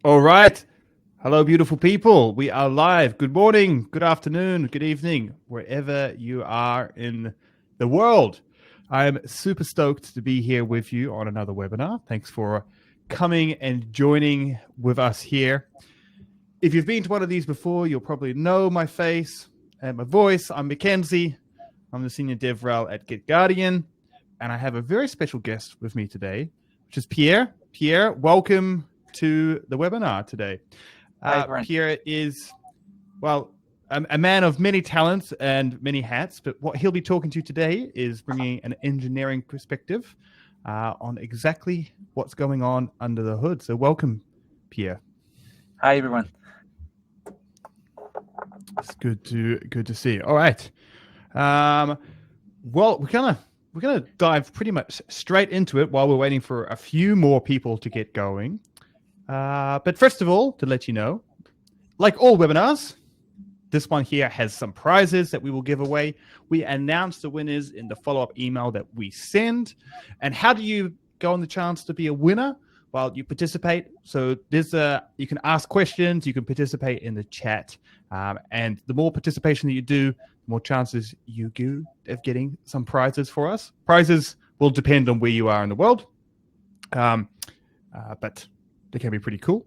All right. Hello, beautiful people. We are live. Good morning, good afternoon, good evening, wherever you are in the world. I'm super stoked to be here with you on another webinar. Thanks for coming and joining with us here. If you've been to one of these before, you'll probably know my face and my voice. I'm Mackenzie. I'm the Senior Dev Rel at GitGuardian, and I have a very special guest with me today, which is Pierre. Pierre, welcome to the webinar today. Pierre is, well, a man of many talents and many hats, but what he'll be talking to today is bringing an engineering perspective on exactly what's going on under the hood. So welcome, Pierre. Hi, everyone. It's good to see you. All right. Well, we're gonna dive pretty much straight into it while we're waiting for a few more people to get going. But first of all, to let you know, like all webinars, this one here has some prizes that we will give away. We announce the winners in the follow-up email that we send. And how do you go on the chance to be a winner? Well, you participate. So you can ask questions, you can participate in the chat. And the more participation that you do, the more chances you do of getting some prizes for us. Prizes will depend on where you are in the world. But they can be pretty cool.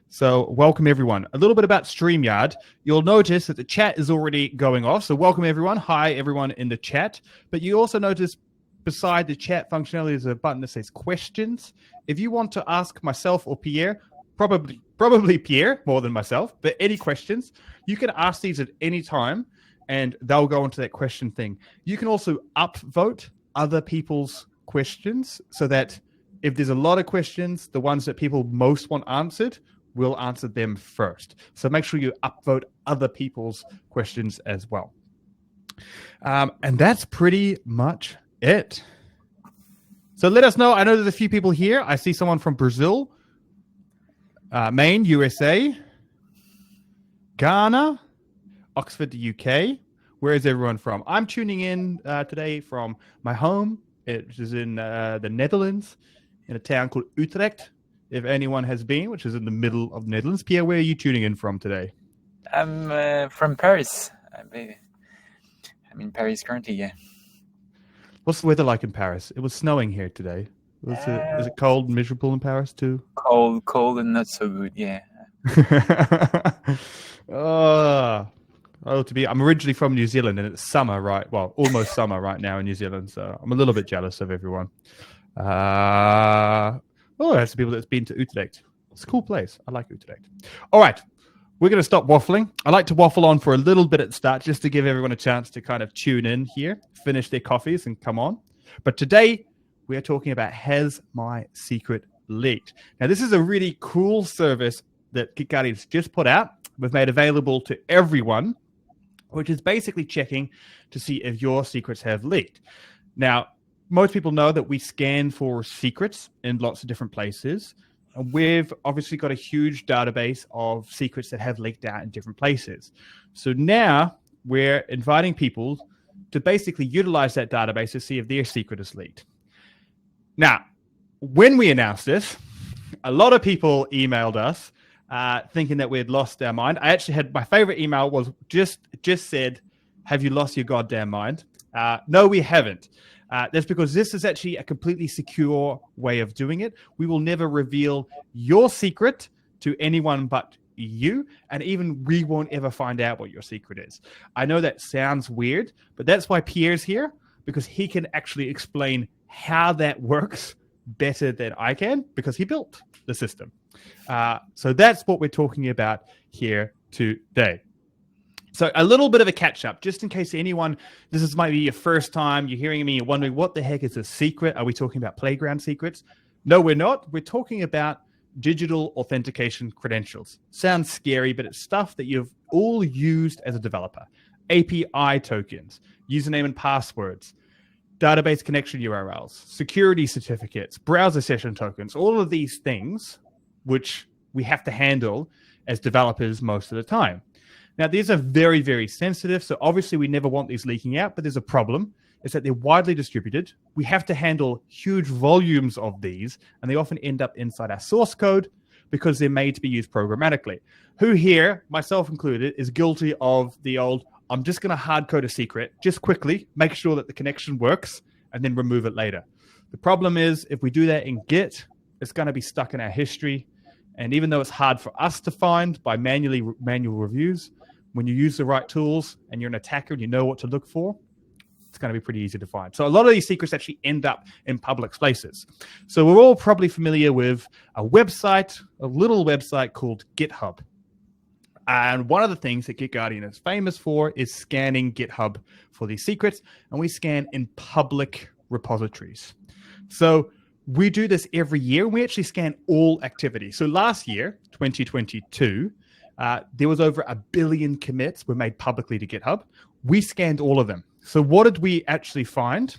So welcome, everyone. A little bit about StreamYard. You'll notice that the chat is already going off. So welcome, everyone. Hi, everyone in the chat. But you also notice beside the chat functionality is a button that says questions. If you want to ask myself or Pierre, probably Pierre more than myself, but any questions, you can ask these at any time and they'll go into that question thing. You can also upvote other people's questions so that if there's a lot of questions, the ones that people most want answered, we'll answer them first. So make sure you upvote other people's questions as well. And that's pretty much it. So let us know. I know there's a few people here. I see someone from Brazil, Maine, USA, Ghana, Oxford, UK. Where is everyone from? I'm tuning in today from my home, which is in the Netherlands, in a town called Utrecht, if anyone has been, which is in the middle of the Netherlands. Pierre, where are you tuning in from today? I'm from Paris. I'm in Paris currently, yeah. What's the weather like in Paris? It was snowing here today. Is it cold and miserable in Paris too? Cold and not so good, yeah. I'm originally from New Zealand and it's summer, right? Well, almost summer right now in New Zealand. So I'm a little bit jealous of everyone. That's the people that's been to Utrecht. It's a cool place. I like Utrecht. All right. We're going to stop waffling. I like to waffle on for a little bit at the start just to give everyone a chance to kind of tune in here, finish their coffees and come on. But today we are talking about HasMySecretLeaked. Now, this is a really cool service that GitGuardian's just put out. We've made available to everyone, which is basically checking to see if your secrets have leaked. Now, most people know that we scan for secrets in lots of different places. And we've obviously got a huge database of secrets that have leaked out in different places. So now we're inviting people to basically utilize that database to see if their secret is leaked. Now, when we announced this, a lot of people emailed us thinking that we had lost our mind. I actually had my favorite email was just said, "Have you lost your goddamn mind?" No, we haven't. That's because this is actually a completely secure way of doing it. We will never reveal your secret to anyone but you, and even we won't ever find out what your secret is. I know that sounds weird, but that's why Pierre's here, because he can actually explain how that works better than I can, because he built the system. So that's what we're talking about here today. So a little bit of a catch-up, just in case anyone, might be your first time, you're hearing me, you're wondering, what the heck is a secret? Are we talking about playground secrets? No, we're not. We're talking about digital authentication credentials. Sounds scary, but it's stuff that you've all used as a developer. API tokens, username and passwords, database connection URLs, security certificates, browser session tokens, all of these things which we have to handle as developers most of the time. Now, these are very, very sensitive, so obviously we never want these leaking out, but there's a problem. It's that they're widely distributed. We have to handle huge volumes of these, and they often end up inside our source code, because they're made to be used programmatically. Who here, myself included, is guilty of the old, I'm just going to hard code a secret, just quickly, make sure that the connection works, and then remove it later. The problem is, if we do that in Git, it's going to be stuck in our history. And even though it's hard for us to find by manual reviews, when you use the right tools and you're an attacker and you know what to look for, it's going to be pretty easy to find. So a lot of these secrets actually end up in public places. So we're all probably familiar with a website, a little website called GitHub. And one of the things that GitGuardian is famous for is scanning GitHub for these secrets. And we scan in public repositories. So we do this every year. We actually scan all activity. So last year, 2022, there was over 1 billion commits were made publicly to GitHub. We scanned all of them. So what did we actually find?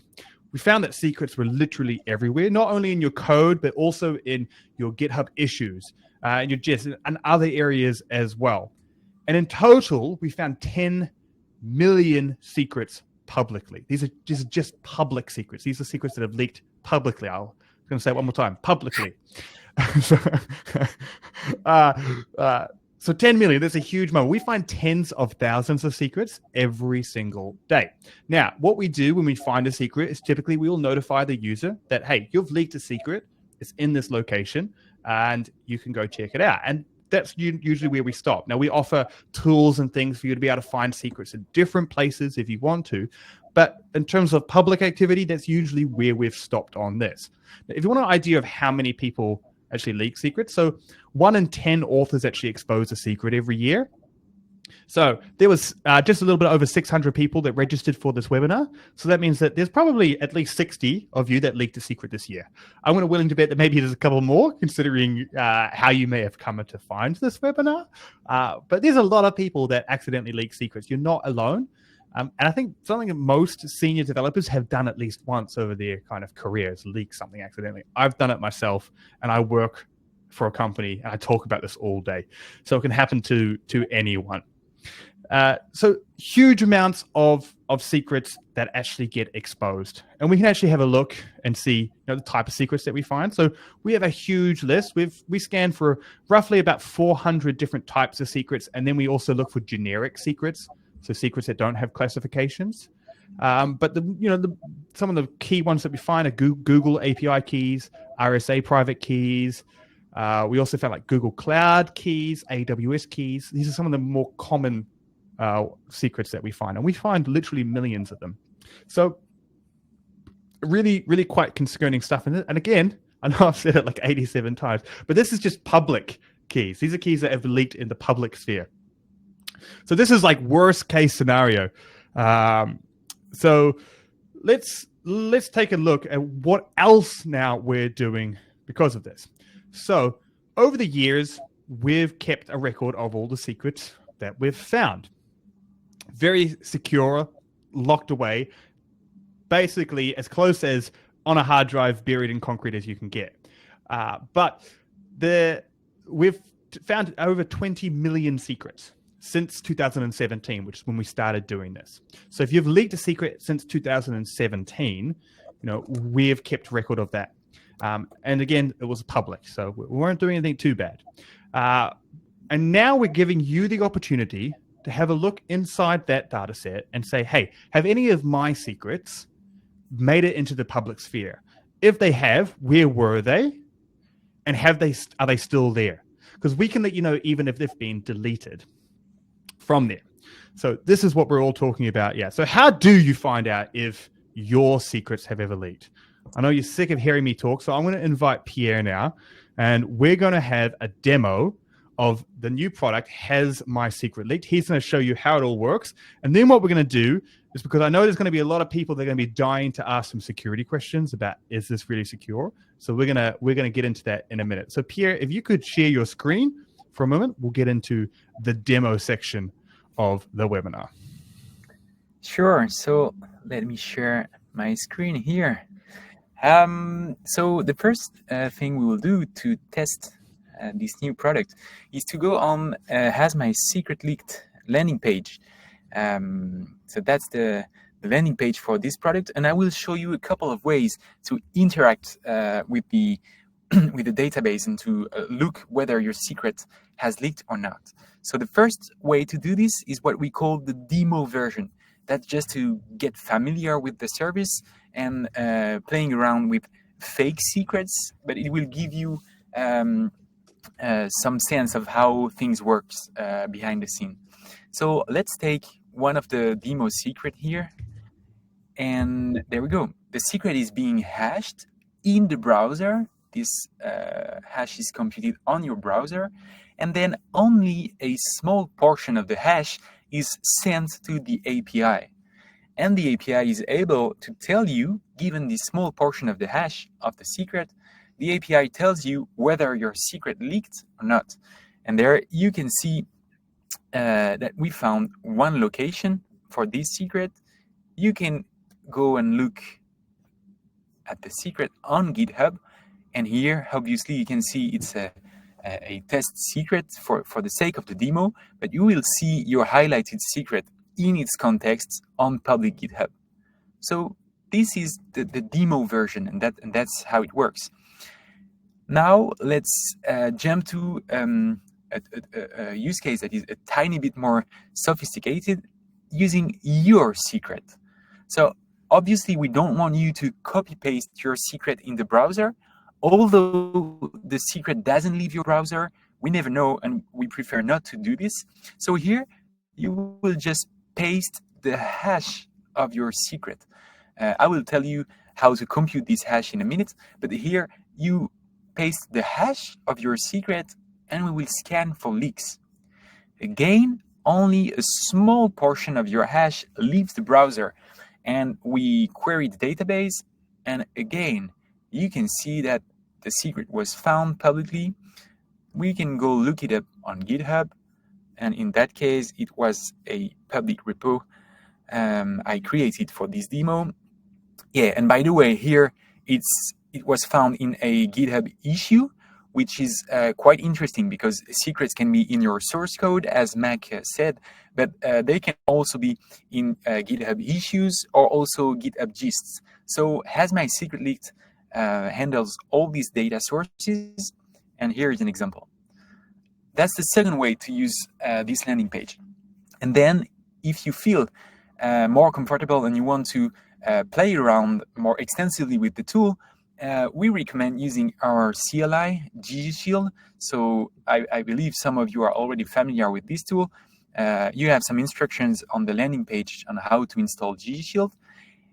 We found that secrets were literally everywhere, not only in your code, but also in your GitHub issues, and your JIS, and other areas as well. And in total, we found 10 million secrets publicly. These are just public secrets. These are secrets that have leaked publicly. I'm going to say it one more time, publicly. So 10 million, that's a huge number. We find tens of thousands of secrets every single day. Now, what we do when we find a secret is typically we will notify the user that, hey, you've leaked a secret. It's in this location, and you can go check it out. And that's usually where we stop. Now, we offer tools and things for you to be able to find secrets in different places if you want to. But in terms of public activity, that's usually where we've stopped on this. Now, if you want an idea of how many people actually leak secrets, so 1 in 10 authors actually expose a secret every year. So there was just a little bit over 600 people that registered for this webinar. So that means that there's probably at least 60 of you that leaked a secret this year. I'm willing to bet that maybe there's a couple more, considering how you may have come to find this webinar. But there's a lot of people that accidentally leak secrets. You're not alone. And I think something that most senior developers have done at least once over their kind of careers, leak something accidentally. I've done it myself, and I work for a company, and I talk about this all day. So it can happen to anyone. So huge amounts of secrets that actually get exposed. And we can actually have a look and see the type of secrets that we find. So we have a huge list. We scan for roughly about 400 different types of secrets. And then we also look for generic secrets. So secrets that don't have classifications. But some of the key ones that we find are Google API keys, RSA private keys. We also found like Google Cloud keys, AWS keys. These are some of the more common secrets that we find. And we find literally millions of them. So really, really quite concerning stuff in it. And again, I know I've said it like 87 times, but this is just public keys. These are keys that have leaked in the public sphere. So this is like worst case scenario. So let's take a look at what else now we're doing because of this. So over the years, we've kept a record of all the secrets that we've found. Very secure, locked away, basically as close as on a hard drive buried in concrete as you can get. But we've found over 20 million secrets since 2017, which is when we started doing this. So if you've leaked a secret since 2017, we've kept record of that. And again, it was public, so we weren't doing anything too bad. And now we're giving you the opportunity to have a look inside that data set and say, hey, have any of my secrets made it into the public sphere? If they have, where were they? And are they still there? Because we can let you know even if they've been deleted from there. So this is what we're all talking about. Yeah. So how do you find out if your secrets have ever leaked? I know you're sick of hearing me talk, so I'm going to invite Pierre now, and we're going to have a demo of the new product, HasMySecretLeaked. He's going to show you how it all works. And then what we're going to do is, because I know there's going to be a lot of people that are going to be dying to ask some security questions about, is this really secure? So we're going to get into that in a minute. So Pierre, if you could share your screen for a moment, we'll get into the demo section of the webinar. Sure. So let me share my screen here. So the first thing we will do to test this new product is to go on HasMySecretLeaked landing page. So that's the landing page for this product, and I will show you a couple of ways to interact with the with the database and to look whether your secret has leaked or not. So the first way to do this is what we call the demo version. That's just to get familiar with the service and playing around with fake secrets, but it will give you some sense of how things work behind the scene. So let's take one of the demo secret here. And there we go. The secret is being hashed in the browser. This hash is computed on your browser. And then only a small portion of the hash is sent to the API. And the API is able to tell you, given this small portion of the hash of the secret, the API tells you whether your secret leaked or not. And there you can see that we found one location for this secret. You can go and look at the secret on GitHub. And here, obviously, you can see it's a test secret for the sake of the demo, but you will see your highlighted secret in its context on public GitHub. So this is the demo version, and that's how it works. Now let's jump to a use case that is a tiny bit more sophisticated, using your secret. So obviously, we don't want you to copy-paste your secret in the browser. Although the secret doesn't leave your browser, we never know, and we prefer not to do this. So here, you will just paste the hash of your secret. I will tell you how to compute this hash in a minute, but here you paste the hash of your secret, and we will scan for leaks. Again, only a small portion of your hash leaves the browser, and we query the database, and again, you can see that the secret was found publicly. We can go look it up on GitHub, and in that case, it was a public repo I created for this demo. Yeah, and by the way, here it was found in a GitHub issue, which is quite interesting because secrets can be in your source code, as Mac said, but they can also be in GitHub issues or also GitHub gists. So HasMySecretLeaked handles all these data sources, and here is an example. That's the second way to use this landing page. And then if you feel more comfortable and you want to play around more extensively with the tool, we recommend using our CLI, GGShield. So I believe some of you are already familiar with this tool. You have some instructions on the landing page on how to install GGShield.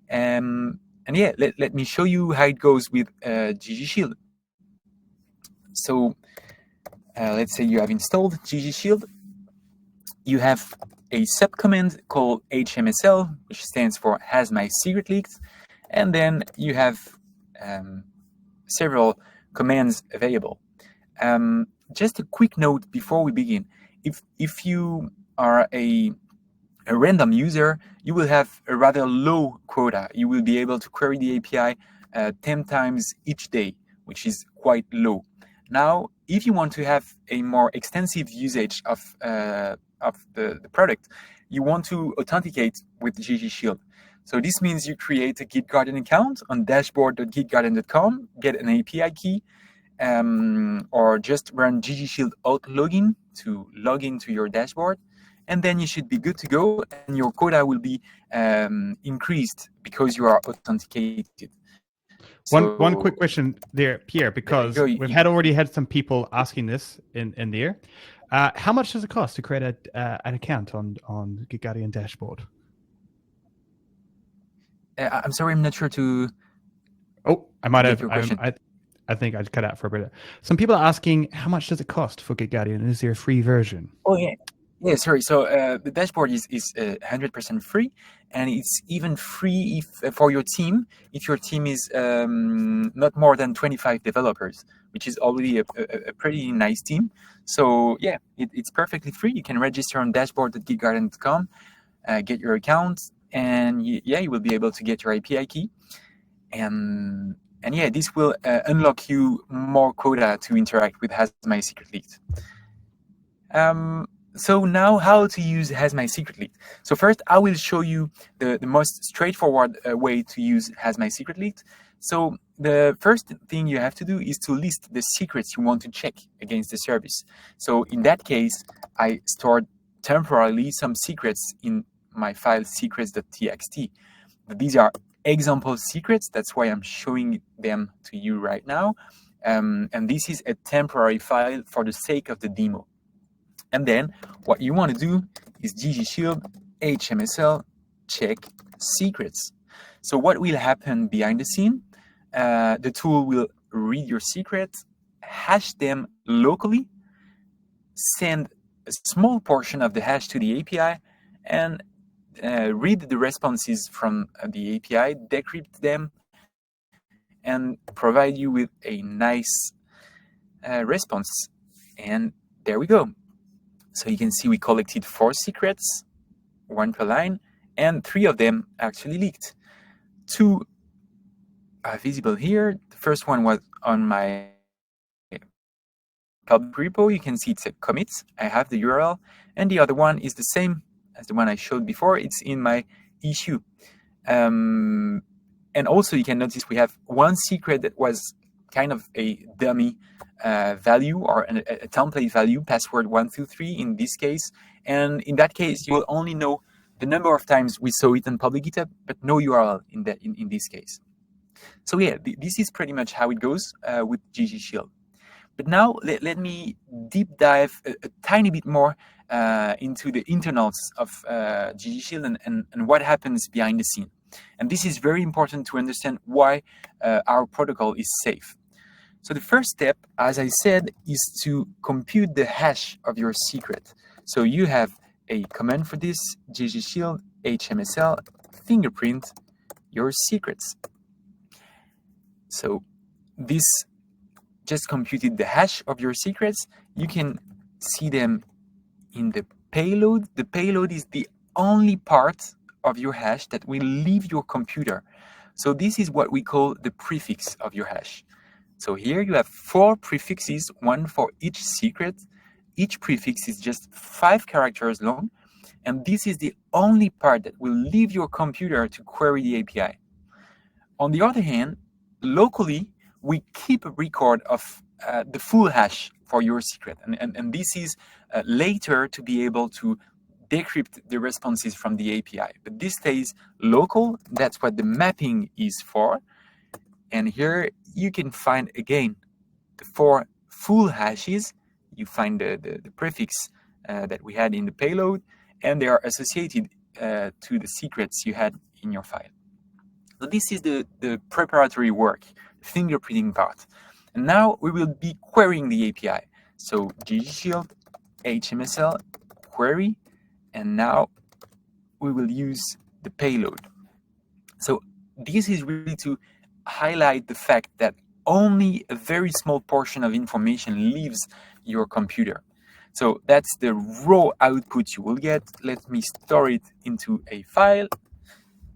And yeah, let me show you how it goes with GGShield. So let's say you have installed GGShield. You have a subcommand called HMSL, which stands for HasMySecretLeaked. And then you have several commands available. Just a quick note before we begin. If you are a random user, you will have a rather low quota. You will be able to query the API 10 times each day, which is quite low. Now, if you want to have a more extensive usage of the product, you want to authenticate with GGShield. So this means you create a GitGuardian account on dashboard.gitguardian.com, get an API key, or just run GGShield auth login to log into your dashboard. And then you should be good to go, and your quota will be increased because you are authenticated. One quick question there, Pierre, because we've already had some people asking this in there. How much does it cost to create an account on GitGuardian dashboard? I'm sorry, I'm not sure to. Oh, I might have. I think I cut out for a bit. Some people are asking, how much does it cost for GitGuardian? Is there a free version? Oh yeah. Yeah, sorry. So the dashboard is 100% free, and it's even free if for your team. If your team is not more than 25 developers, which is already a pretty nice team. So yeah, it's perfectly free. You can register on dashboard.gitguardian.com, get your account, and you will be able to get your API key, and yeah, this will unlock you more quota to interact with HasMySecretLeaked. So now how to use HasMySecretLeaked. So first, I will show you the most straightforward way to use HasMySecretLeaked. So the first thing you have to do is to list the secrets you want to check against the service. So in that case, I stored temporarily some secrets in my file secrets.txt. These are example secrets. That's why I'm showing them to you right now. And this is a temporary file for the sake of the demo. And then what you want to do is ggShield HMSL check secrets. So what will happen behind the scene? The tool will read your secrets, hash them locally, send a small portion of the hash to the API, and read the responses from the API, decrypt them, and provide you with a nice response. And there we go. So you can see we collected 4 secrets, 1 per line, and 3 of them actually leaked. 2 are visible here. The first one was on my public repo. You can see it's a commit. I have the URL. And the other one is the same as the one I showed before. It's in my issue. And also you can notice we have 1 secret that was kind of a dummy value or a template value, password 123 in this case. And in that case, you will only know the number of times we saw it on public GitHub, but no URL in this case. So yeah, this is pretty much how it goes with ggShield. But now let me deep dive a tiny bit more into the internals of ggShield and what happens behind the scene. And this is very important to understand why our protocol is safe. So the first step, as I said, is to compute the hash of your secret. So you have a command for this, ggShield HMSL fingerprint your secrets. So this just computed the hash of your secrets. You can see them in the payload. The payload is the only part of your hash that will leave your computer. So this is what we call the prefix of your hash. So here you have 4 prefixes, 1 for each secret. Each prefix is just 5 characters long. And this is the only part that will leave your computer to query the API. On the other hand, locally, we keep a record of the full hash for your secret. And this is later to be able to decrypt the responses from the API. But this stays local. That's what the mapping is for. And here you can find, again, the 4 full hashes. You find the prefix that we had in the payload, and they are associated to the secrets you had in your file. So this is the preparatory work, the fingerprinting part. And now we will be querying the API. So ggShield HMSL query, and now we will use the payload. So this is really to highlight the fact that only a very small portion of information leaves your computer. So that's the raw output you will get. Let me store it into a file.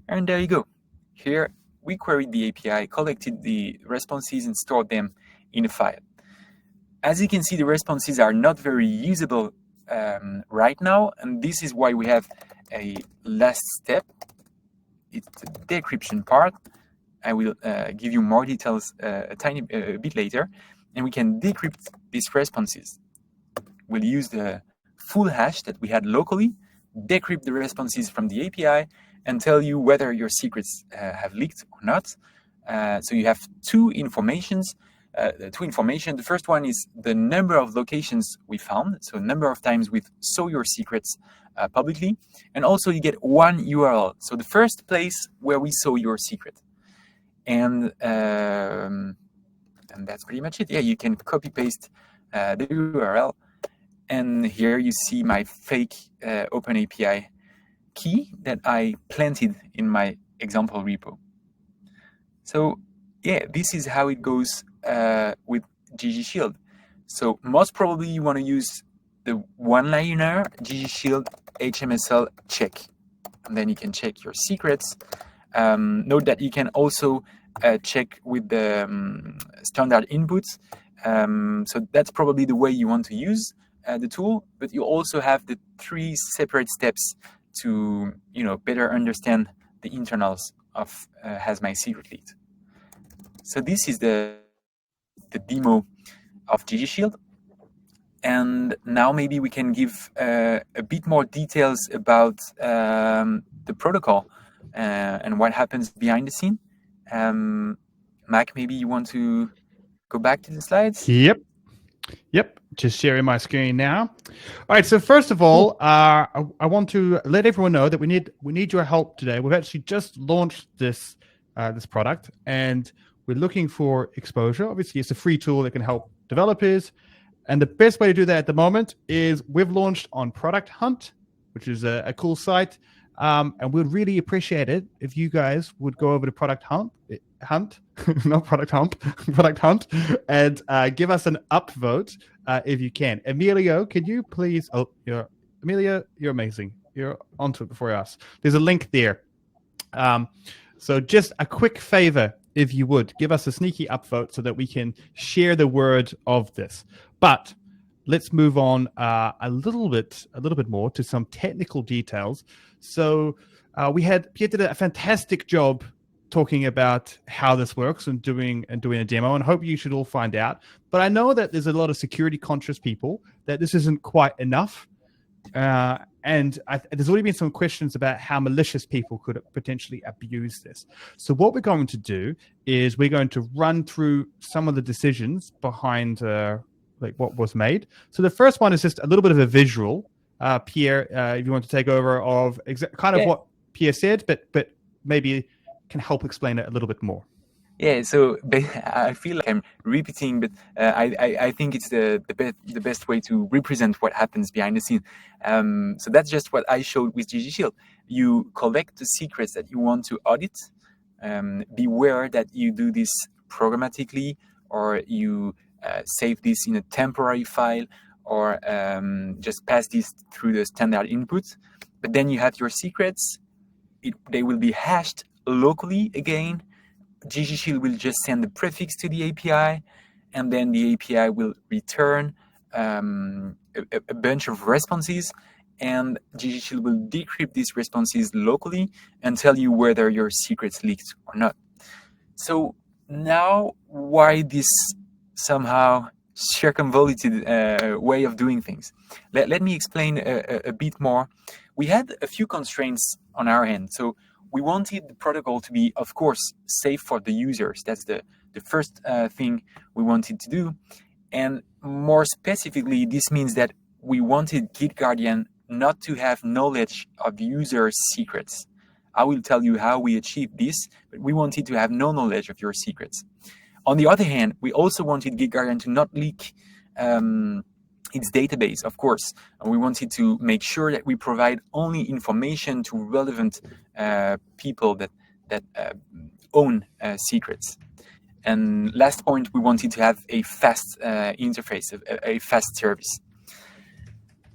And there you go. Here we queried the API, collected the responses, and stored them in a file. As you can see, the responses are not very usable right now. And this is why we have a last step. It's the decryption part. I will give you more details a bit later, and we can decrypt these responses. We'll use the full hash that we had locally, decrypt the responses from the API, and tell you whether your secrets have leaked or not. So you have 2 informations. The first one is the number of locations we found, so number of times we saw your secrets publicly, and also you get 1 URL, so the first place where we saw your secret. And that's pretty much it. Yeah, you can copy paste the URL, and here you see my fake OpenAPI key that I planted in my example repo. So yeah, this is how it goes with ggShield. So most probably you want to use the one-liner ggShield HMSL check, and then you can check your secrets. Note that you can also check with the standard inputs. So that's probably the way you want to use the tool, but you also have the 3 separate steps to better understand the internals of HasMySecretLeaked. So this is the demo of GG Shield. And now maybe we can give a bit more details about the protocol and what happens behind the scene. Mac, maybe you want to go back to the slides? Yep, just sharing my screen now. All right, so first of all, I want to let everyone know that we need your help today. We've actually just launched this product, and we're looking for exposure. Obviously, it's a free tool that can help developers, and the best way to do that at the moment is we've launched on Product Hunt, which is a cool site, and we'd really appreciate it if you guys would go over to Product Hunt, not Product Hunt, Product Hunt, and give us an upvote if you can. Emilio, can you please? Oh, Emilio, you're amazing. You're onto it before us. There's a link there. So just a quick favor, if you would, give us a sneaky upvote so that we can share the word of this. But let's move on a little bit more to some technical details. So Pierre did a fantastic job talking about how this works and doing a demo, and hope you should all find out. But I know that there's a lot of security conscious people that this isn't quite enough. And there's already been some questions about how malicious people could potentially abuse this. So what we're going to do is we're going to run through some of the decisions behind what was made. So the first one is just a little bit of a visual. Pierre, if you want to take over of what Pierre said, but maybe can help explain it a little bit more. Yeah, so I feel like I'm repeating, but I think it's the best way to represent what happens behind the scene. So that's just what I showed with GG Shield. You collect the secrets that you want to audit. Beware that you do this programmatically, or you save this in a temporary file, or just pass this through the standard input. But then you have your secrets. They will be hashed locally again. GG Shield will just send the prefix to the API, and then the API will return a bunch of responses, and GG Shield will decrypt these responses locally and tell you whether your secret's leaked or not. So now, why this somehow circumvented way of doing things? Let me explain a bit more. We had a few constraints on our end. So we wanted the protocol to be, of course, safe for the users. That's the first thing we wanted to do. And more specifically, this means that we wanted GitGuardian not to have knowledge of users' secrets. I will tell you how we achieved this, but we wanted to have no knowledge of your secrets. On the other hand, we also wanted GitGuardian to not leak its database, of course. And we wanted to make sure that we provide only information to relevant people that own secrets. And last point, we wanted to have a fast interface, a fast service.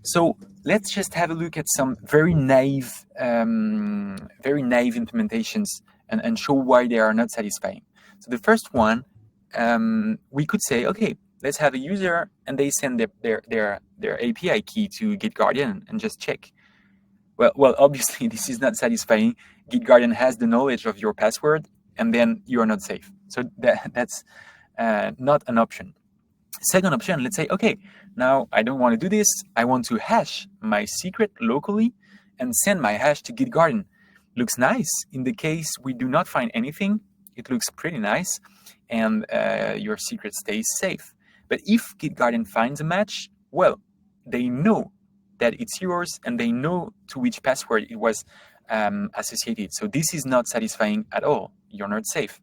So let's just have a look at some very naive implementations and show why they are not satisfying. So the first one, we could say, okay, let's have a user and they send their API key to GitGuardian and just check. Well, obviously this is not satisfying. GitGuardian has the knowledge of your password, and then you are not safe. So that's not an option. Second option, let's say, okay, now I don't want to do this. I want to hash my secret locally and send my hash to GitGuardian. Looks nice. In the case we do not find anything, it looks pretty nice, and your secret stays safe. But if GitGuardian finds a match, well, they know that it's yours, and they know to which password it was associated. So this is not satisfying at all. You're not safe.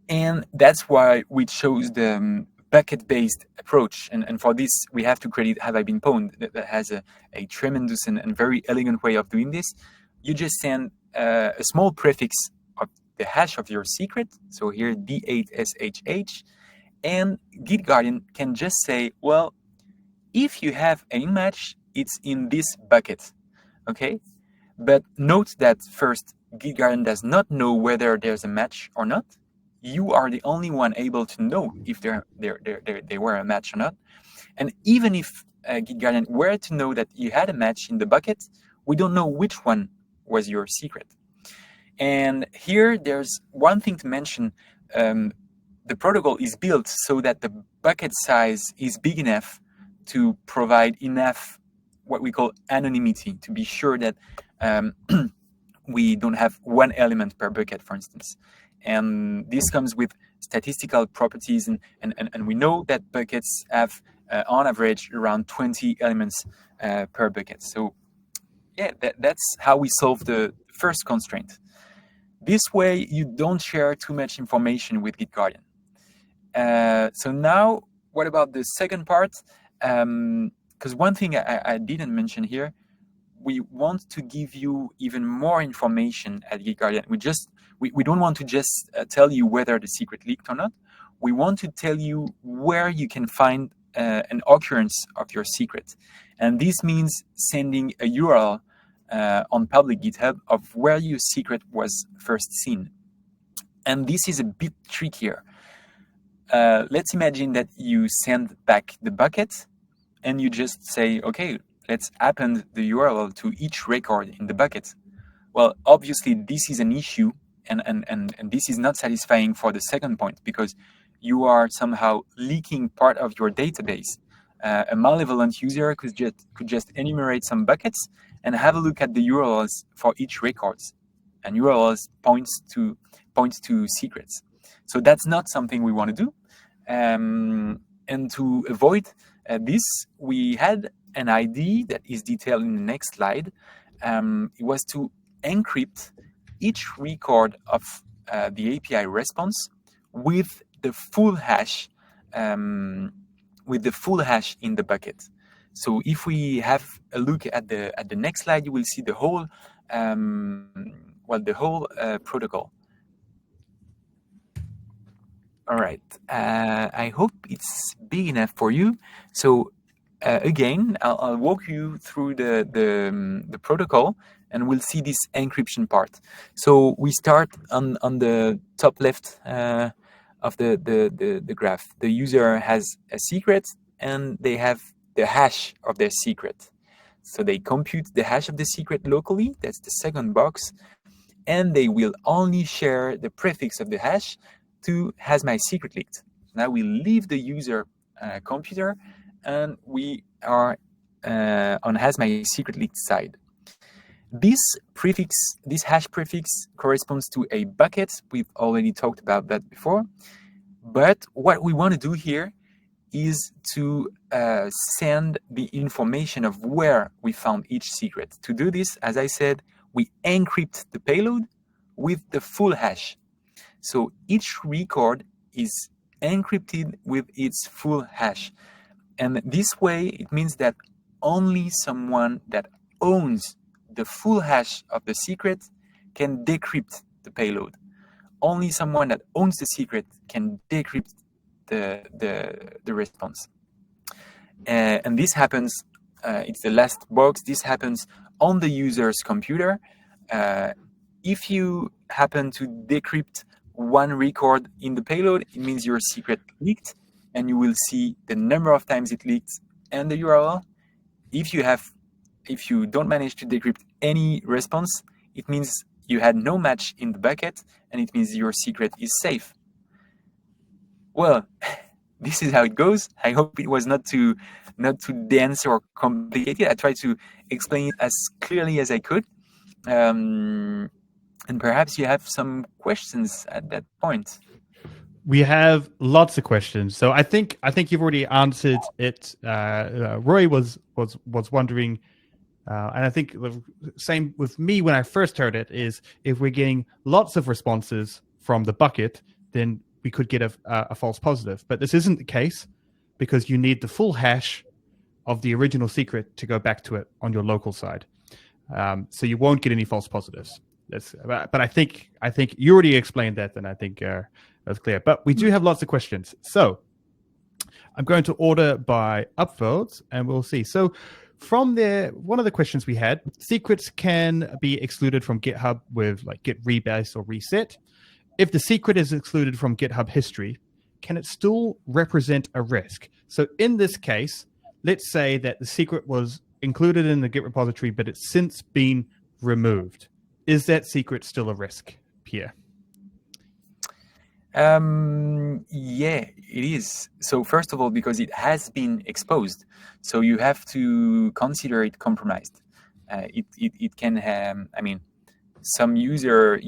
And that's why we chose the bucket-based approach. And for this, we have to credit Have I Been Pwned, that has a tremendous and very elegant way of doing this. You just send a small prefix of the hash of your secret. So here, D8SHH. And GitGuardian can just say, well, if you have any match, it's in this bucket, okay? But note that first, GitGuardian does not know whether there's a match or not. You are the only one able to know if they were a match or not. And even if GitGuardian were to know that you had a match in the bucket, we don't know which one was your secret. And here, there's one thing to mention. the protocol is built so that the bucket size is big enough to provide enough what we call anonymity, to be sure that we don't have one element per bucket, for instance. And this comes with statistical properties, and we know that buckets have, on average, around 20 elements per bucket. So yeah, that's how we solve the first constraint. This way, you don't share too much information with GitGuardian. So now, what about the second part? Because one thing I didn't mention here, we want to give you even more information at GitGuardian. We don't want to just tell you whether the secret leaked or not. We want to tell you where you can find an occurrence of your secret. And this means sending a URL on public GitHub of where your secret was first seen. And this is a bit trickier. Let's imagine that you send back the bucket and you just say, okay, let's append the URL to each record in the bucket. Well, obviously, this is an issue, and this is not satisfying for the second point, because you are somehow leaking part of your database. A malevolent user could just enumerate some buckets and have a look at the URLs for each records, and URLs points to secrets. So that's not something we want to do. And to avoid this, we had an idea that is detailed in the next slide. It was to encrypt each record of the API response with the full hash, in the bucket. So if we have a look at the next slide, you will see the whole protocol. All right. I hope it's big enough for you. So again, I'll walk you through the protocol, and we'll see this encryption part. So we start on the top left of the graph. The user has a secret, and they have the hash of their secret. So they compute the hash of the secret locally. That's the second box. And they will only share the prefix of the hash to HasMySecretLeaked. Now we leave the user computer, and we are on HasMySecretLeaked side. This hash prefix corresponds to a bucket. We've already talked about that before. But what we want to do here is to send the information of where we found each secret. To do this, as I said, we encrypt the payload with the full hash. So each record is encrypted with its full hash. And this way, it means that only someone that owns the full hash of the secret can decrypt the payload. Only someone that owns the secret can decrypt the response. And this happens, it's the last box, this happens on the user's computer. If you happen to decrypt one record in the payload, it means your secret leaked, and you will see the number of times it leaked and the URL. If you don't manage to decrypt any response, it means you had no match in the bucket, and it means your secret is safe. Well, this is how it goes. I hope it was not too dense or complicated. I tried to explain it as clearly as I could. And perhaps you have some questions at that point. We have lots of questions. So I think you've already answered it. Roy was wondering, and I think the same with me when I first heard it, is if we're getting lots of responses from the bucket, then we could get a false positive. But this isn't the case, because you need the full hash of the original secret to go back to it on your local side. So you won't get any false positives. But I think you already explained that, and I think that's clear. But we do have lots of questions. So I'm going to order by upvotes, and we'll see. So from there, one of the questions we had, secrets can be excluded from GitHub with like git rebase or reset. If the secret is excluded from GitHub history, can it still represent a risk? So in this case, let's say that the secret was included in the Git repository, but it's since been removed. Is that secret still a risk, Pierre? Yeah, it is. So first of all, because it has been exposed, so you have to consider it compromised. It can have, I mean, some user,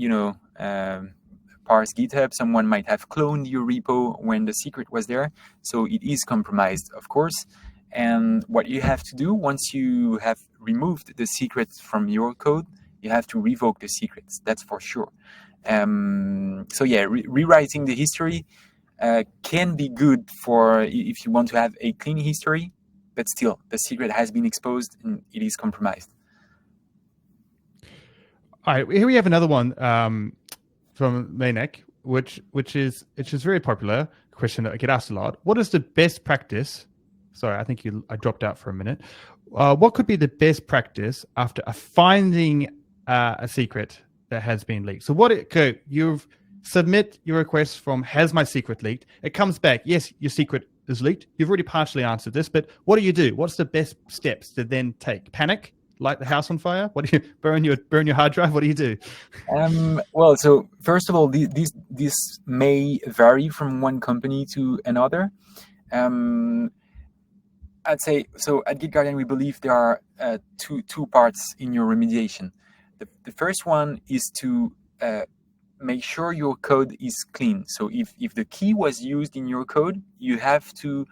parse GitHub, someone might have cloned your repo when the secret was there. So it is compromised, of course. And what you have to do once you have removed the secrets from your code, you have to revoke the secrets. That's for sure. So yeah, rewriting the history can be good for if you want to have a clean history, but still the secret has been exposed and it is compromised. All right, here we have another one from Knack, which is very popular question that I get asked a lot. What is the best practice? Sorry, I think I dropped out for a minute. What could be the best practice after finding a secret that has been leaked? So you've submit your request from HasMySecretLeaked. It comes back, yes, your secret is leaked. You've already partially answered this, but what do you do? What's the best steps to then take? Panic? Light the house on fire? What do you burn your hard drive? What do you do? Well, so first of all, this may vary from one company to another. I'd say so. At GitGuardian, we believe there are two parts in your remediation. The first one is to make sure your code is clean. So if the key was used in your code, you have to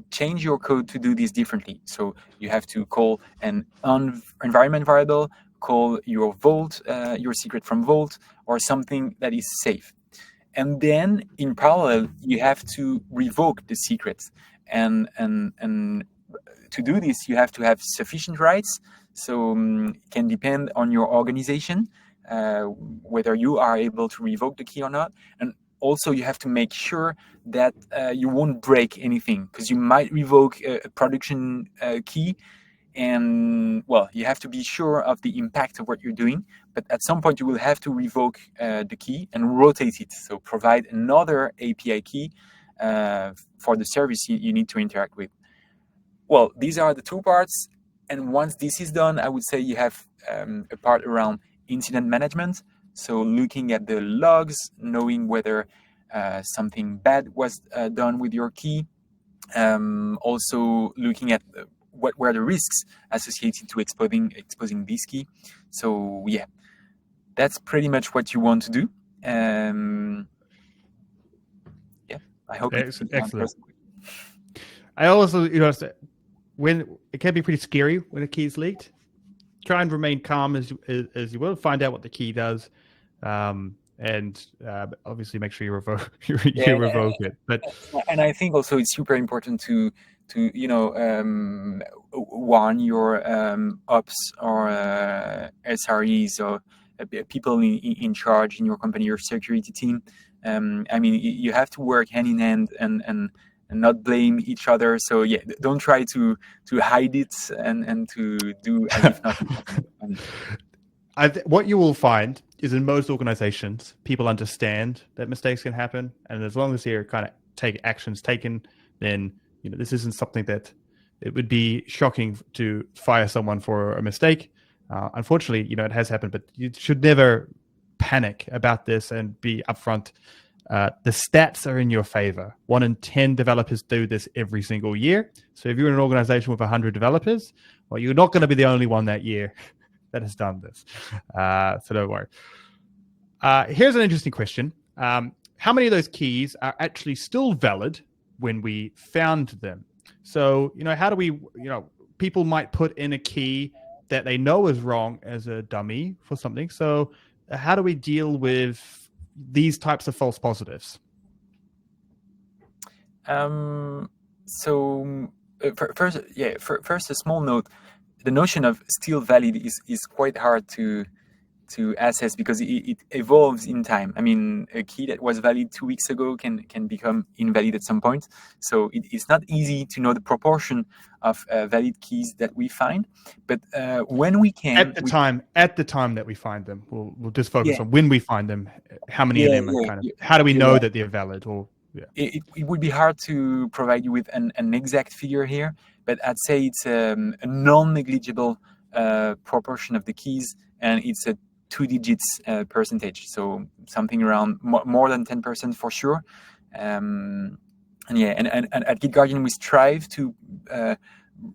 change your code to do this differently. So you have to call an environment variable, call your vault, your secret from vault, or something that is safe. And then in parallel, you have to revoke the secrets. And to do this, you have to have sufficient rights. So it can depend on your organization, whether you are able to revoke the key or not. And also, you have to make sure that you won't break anything, because you might revoke a production key. And well, you have to be sure of the impact of what you're doing. But at some point, you will have to revoke the key and rotate it. So provide another API key for the service you need to interact with. Well, these are the two parts. And once this is done, I would say you have a part around incident management. So looking at the logs, knowing whether something bad was done with your key. Also looking at what were the risks associated to exposing this key. So yeah, that's pretty much what you want to do. Yeah, I hope it's excellent. I also, when it can be pretty scary when a key is leaked. Try and remain calm as you will. Find out what the key does, and obviously make sure you revoke it. But and I think also it's super important to warn your ops or SREs or people in charge in your company, your security team. I mean, you have to work hand in hand and not blame each other. So yeah, don't try to hide it and to do as if nothing happened. What you will find is in most organizations, people understand that mistakes can happen, and as long as they're kind of take actions taken, then this isn't something that it would be shocking to fire someone for a mistake. Unfortunately, it has happened, but you should never panic about this and be upfront. The stats are in your favor. 1 in 10 developers do this every single year. So if you're in an organization with 100 developers, well, you're not going to be the only one that year that has done this. So don't worry. Here's an interesting question. How many of those keys are actually still valid when we found them? So, how do we, people might put in a key that they know is wrong as a dummy for something. So how do we deal with these types of false positives? First, a small note. The notion of still valid is quite hard to assess because it evolves in time. I mean, a key that was valid 2 weeks ago can become invalid at some point. So it's not easy to know the proportion of valid keys that we find. But when we can, at the time that we find them, we'll just focus on when we find them. How many of them are how do we know that they're valid? Or it would be hard to provide you with an exact figure here, but I'd say it's a non-negligible proportion of the keys, and it's a 2 digits percentage, so something around more than 10% for sure. And at GitGuardian, we strive to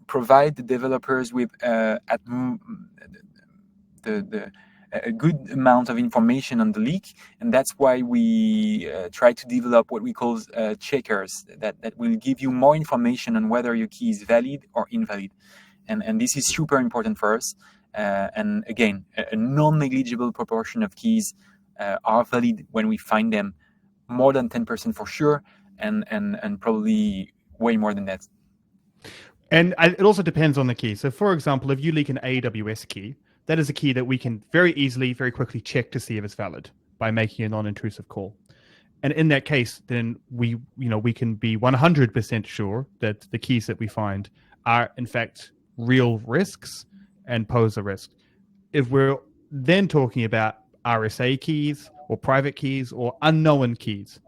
provide the developers with a good amount of information on the leak, and that's why we try to develop what we call checkers that will give you more information on whether your key is valid or invalid, and this is super important for us. And again, a non-negligible proportion of keys are valid when we find them, more than 10% for sure, and probably way more than that. And it also depends on the key. So for example, if you leak an AWS key, that is a key that we can very easily, very quickly check to see if it's valid by making a non-intrusive call. And in that case, then we can be 100% sure that the keys that we find are in fact real risks and pose a risk. If we're then talking about RSA keys or private keys or unknown keys,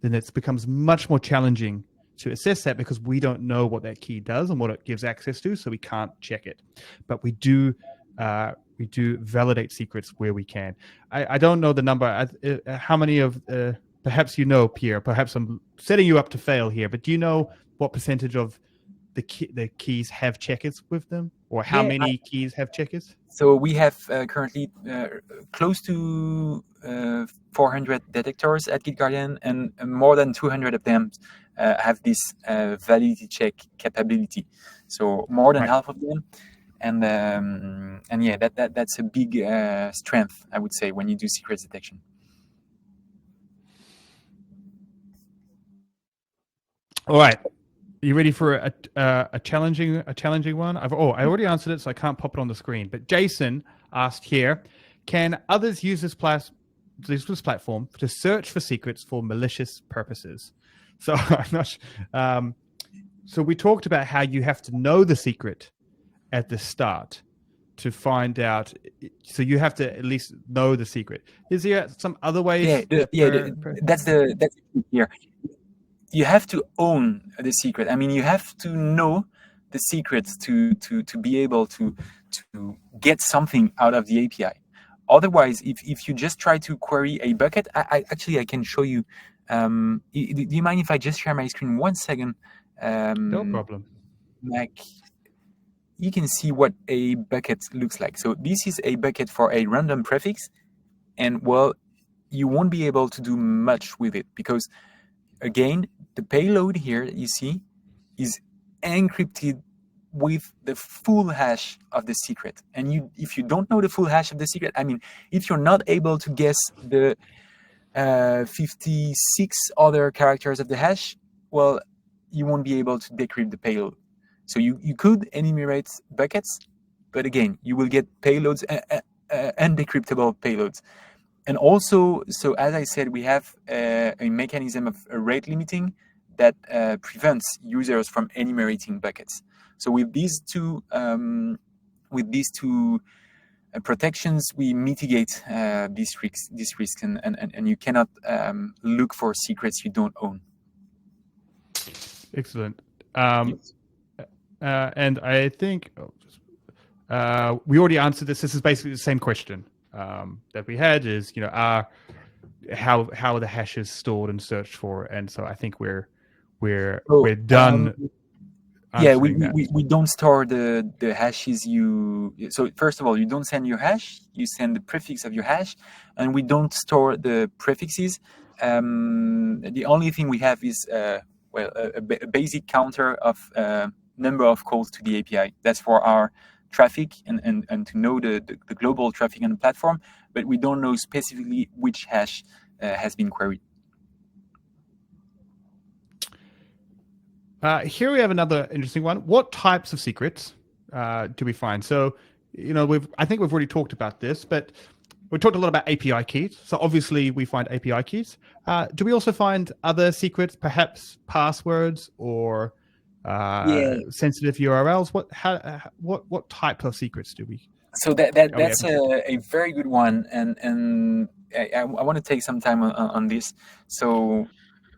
then it becomes much more challenging to assess that because we don't know what that key does and what it gives access to, so we can't check it. But we do validate secrets where we can. I don't know the number. How many of perhaps you know, Pierre? Perhaps I'm setting you up to fail here, but do you know what percentage of the keys have checkers with them, or how many keys have checkers? So we have currently close to 400 detectors at GitGuardian, and more than 200 of them have this validity check capability. So more than half of them, and yeah, that's a big strength, I would say, when you do secrets detection. All right. Are you ready for a challenging one? I already answered it, so I can't pop it on the screen. But Jason asked here, can others use this platform to search for secrets for malicious purposes? So I'm not. So we talked about how you have to know the secret at the start to find out. So you have to at least know the secret. Is there some other ways? That's here. You have to own the secret. I mean, you have to know the secrets to be able to get something out of the API. Otherwise, if you just try to query a bucket, I can show you. Do you mind if I just share my screen 1 second? No problem. Mac, you can see what a bucket looks like. So this is a bucket for a random prefix, and well, you won't be able to do much with it because, again, the payload here you see is encrypted with the full hash of the secret. And if you don't know the full hash of the secret, I mean, if you're not able to guess the 56 other characters of the hash, well, you won't be able to decrypt the payload. So you could enumerate buckets, but again, you will get payloads, undecryptable payloads. And also, so as I said, we have a mechanism of rate limiting that prevents users from enumerating buckets. So with these two protections, we mitigate these risks, and you cannot look for secrets you don't own. Excellent. And I think we already answered this. This is basically the same question that we had. Is how are the hashes stored and searched for? And so I think we're done. We don't store the hashes. So first of all, you don't send your hash. You send the prefix of your hash, and we don't store the prefixes. The only thing we have is a basic counter of number of calls to the API. That's for our traffic and to know the global traffic on the platform, but we don't know specifically which hash has been queried. Here we have another interesting one. What types of secrets do we find? So, I think we've already talked about this, but we talked a lot about API keys. So obviously we find API keys. Do we also find other secrets, perhaps passwords or sensitive URLs? What type of secrets do we? So that's a very good one, and I want to take some time on this. So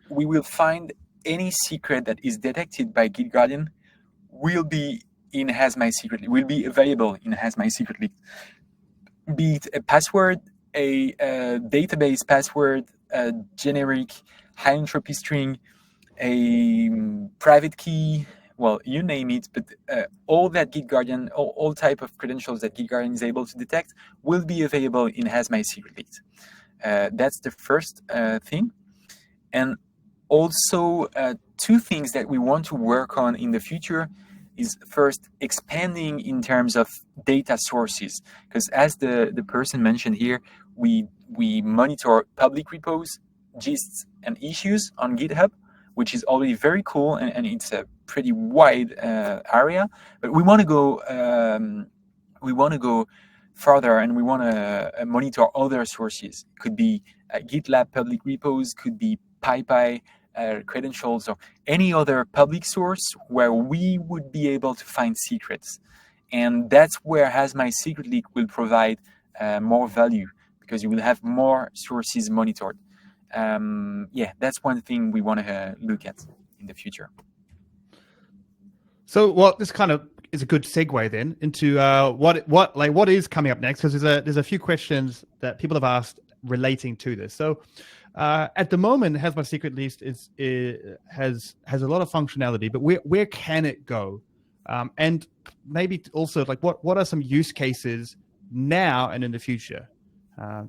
we will find any secret that is detected by GitGuardian will be in HasMySecretLeaked, will be available in HasMySecretLeaked. be it a password, a database password, a generic high entropy string, a private key, well, you name it, but all that GitGuardian, all type of credentials that GitGuardian is able to detect will be available in HasMySecretLeaked. That's the first thing. And also, two things that we want to work on in the future is first expanding in terms of data sources, because as the person mentioned here, we monitor public repos, gists, and issues on GitHub, which is already very cool, and it's a pretty wide area. But we want to go further, and we want to monitor other sources. Could be GitLab public repos, could be PyPy credentials, or any other public source where we would be able to find secrets. And that's where HasMySecretLeaked will provide more value, because you will have more sources monitored. Yeah, that's one thing we want to look at in the future. So, well, this kind of is a good segue then into what is coming up next, because there's a few questions that people have asked relating to this. So, at the moment, HasMySecretLeaked has a lot of functionality, but where can it go? And maybe also, like, what are some use cases now and in the future?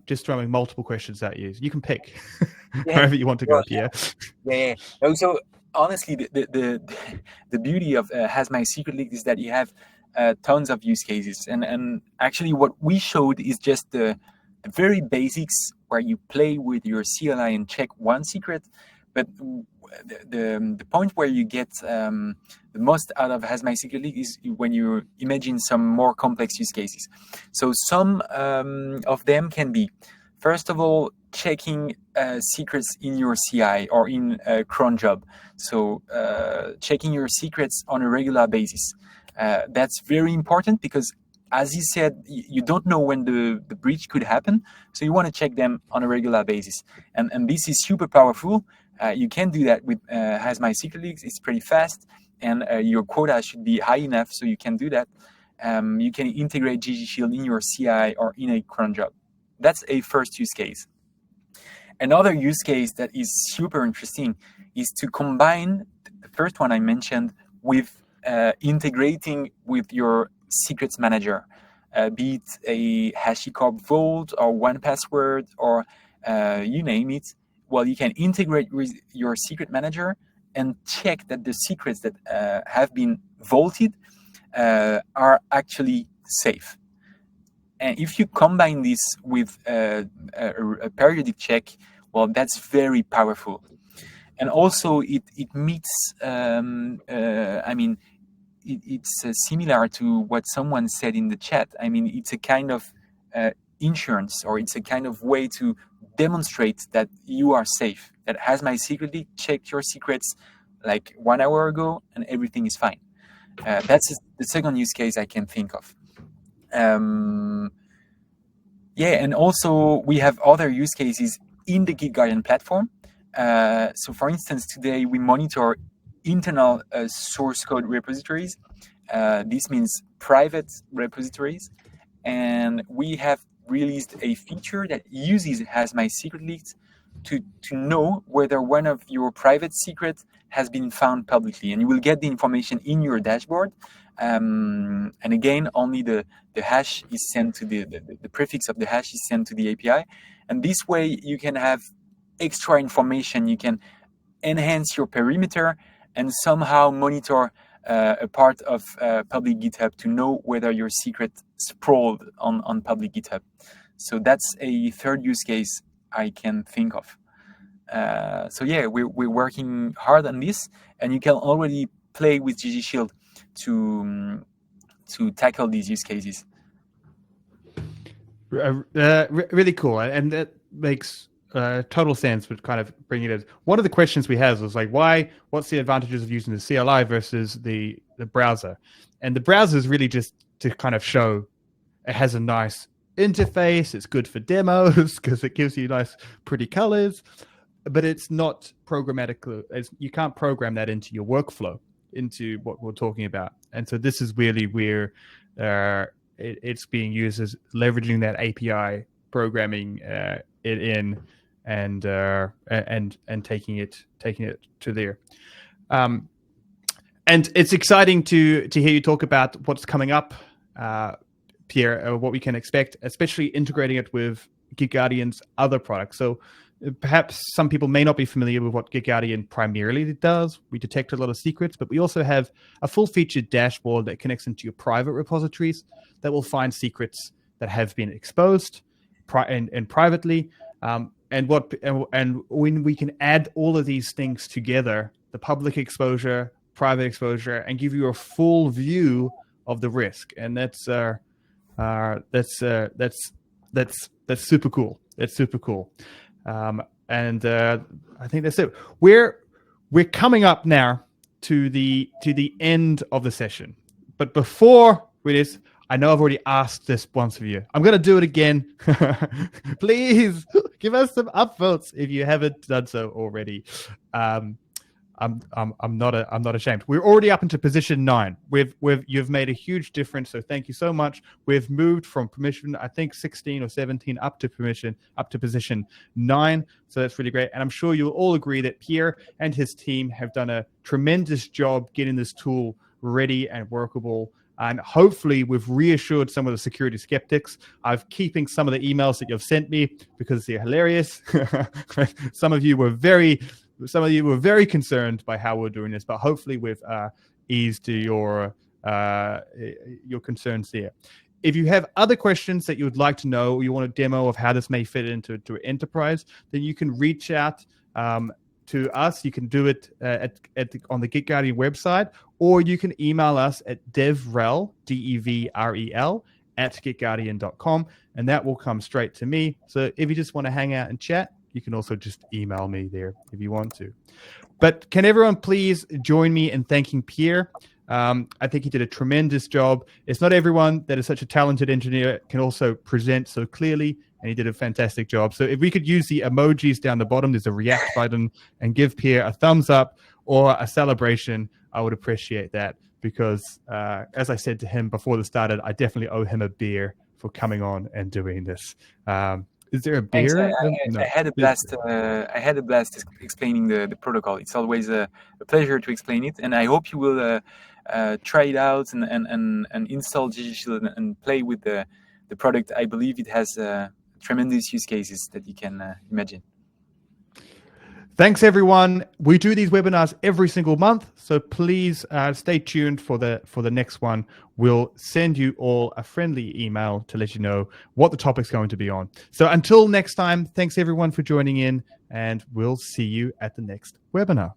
Just throwing multiple questions at you. You can pick wherever you want to go, Pierre. Yeah. So honestly, the beauty of HasMySecretLeaked is that you have tons of use cases, and actually what we showed is just the very basics, where you play with your CLI and check one secret. But the point where you get the most out of HasMySecretLeaked is when you imagine some more complex use cases. So some of them can be, first of all, checking secrets in your CI or in a cron job. So checking your secrets on a regular basis. That's very important, because as he said, you don't know when the breach could happen. So you want to check them on a regular basis. And this is super powerful. You can do that with HasMySecretLeaked. It's pretty fast, and your quota should be high enough so you can do that. You can integrate GG Shield in your CI or in a cron job. That's a first use case. Another use case that is super interesting is to combine the first one I mentioned with integrating with your secrets manager, be it a HashiCorp Vault or 1Password or you name it. Well, you can integrate with your secret manager and check that the secrets that have been vaulted are actually safe. And if you combine this with a periodic check, well, that's very powerful. And also, it meets, it's similar to what someone said in the chat. I mean, it's a kind of insurance, or it's a kind of way to demonstrate that you are safe, that HasMySecretLeaked checked your secrets like 1 hour ago and everything is fine. That's the second use case I can think of. Yeah, and also we have other use cases in the GitGuardian platform. So for instance, today we monitor internal source code repositories. This means private repositories. And we have released a feature that uses HasMySecretLeaked to know whether one of your private secrets has been found publicly. And you will get the information in your dashboard. And again, only the hash is sent to the prefix of the hash is sent to the API. And this way you can have extra information. You can enhance your perimeter and somehow monitor a part of public GitHub to know whether your secret sprawled on public GitHub. So that's a third use case I can think of. So yeah, we're working hard on this, and you can already play with GG Shield to tackle these use cases. Really cool, and that makes total sense. But kind of bringing it as one of the questions we had was like, what's the advantages of using the CLI versus the browser? And the browser is really just to kind of show it has a nice interface. It's good for demos because it gives you nice, pretty colors. But it's not programmatic. You can't program that into your workflow, into what we're talking about. And so this is really where it's being used as leveraging that API, programming it in, and taking it to there. And it's exciting to hear you talk about what's coming up, Pierre, what we can expect, especially integrating it with GitGuardian's other products. So perhaps some people may not be familiar with what GitGuardian primarily does. We detect a lot of secrets, but we also have a full-featured dashboard that connects into your private repositories that will find secrets that have been exposed and privately. And when we can add all of these things together, the public exposure, private exposure, and give you a full view of the risk, and that's super cool. That's super cool. And I think that's it. We're coming up now to the end of the session, but before we do, I know I've already asked this once of you. I'm going to do it again. Please give us some upvotes if you haven't done so already. I'm not ashamed. We're already up into position 9. You've made a huge difference, so thank you so much. We've moved from permission, I think 16 or 17 up to position 9. So that's really great. And I'm sure you'll all agree that Pierre and his team have done a tremendous job getting this tool ready and workable. And hopefully we've reassured some of the security skeptics. I'm keeping some of the emails that you've sent me because they're hilarious. Some of you were very concerned by how we're doing this, but hopefully we've eased your concerns there. If you have other questions that you would like to know, or you want a demo of how this may fit into enterprise, then you can reach out to us. You can do it on the GitGuardian website, or you can email us at devrel, DEVREL, @gitguardian.com, and that will come straight to me. So if you just want to hang out and chat, you can also just email me there if you want to. But can everyone please join me in thanking Pierre? I think he did a tremendous job. It's not everyone that is such a talented engineer can also present so clearly, and he did a fantastic job. So if we could use the emojis down the bottom, there's a react button, and give Pierre a thumbs up or a celebration, I would appreciate that, because as I said to him before this started, I definitely owe him a beer for coming on and doing this. Is there a beer? Thanks. I had a blast. I had a blast explaining the protocol. It's always a pleasure to explain it, and I hope you will try it out and install GGShield and play with the product. I believe it has tremendous use cases that you can imagine. Thanks, everyone. We do these webinars every single month, so please stay tuned for the next one. We'll send you all a friendly email to let you know what the topic's going to be on. So until next time, thanks everyone for joining in, and we'll see you at the next webinar.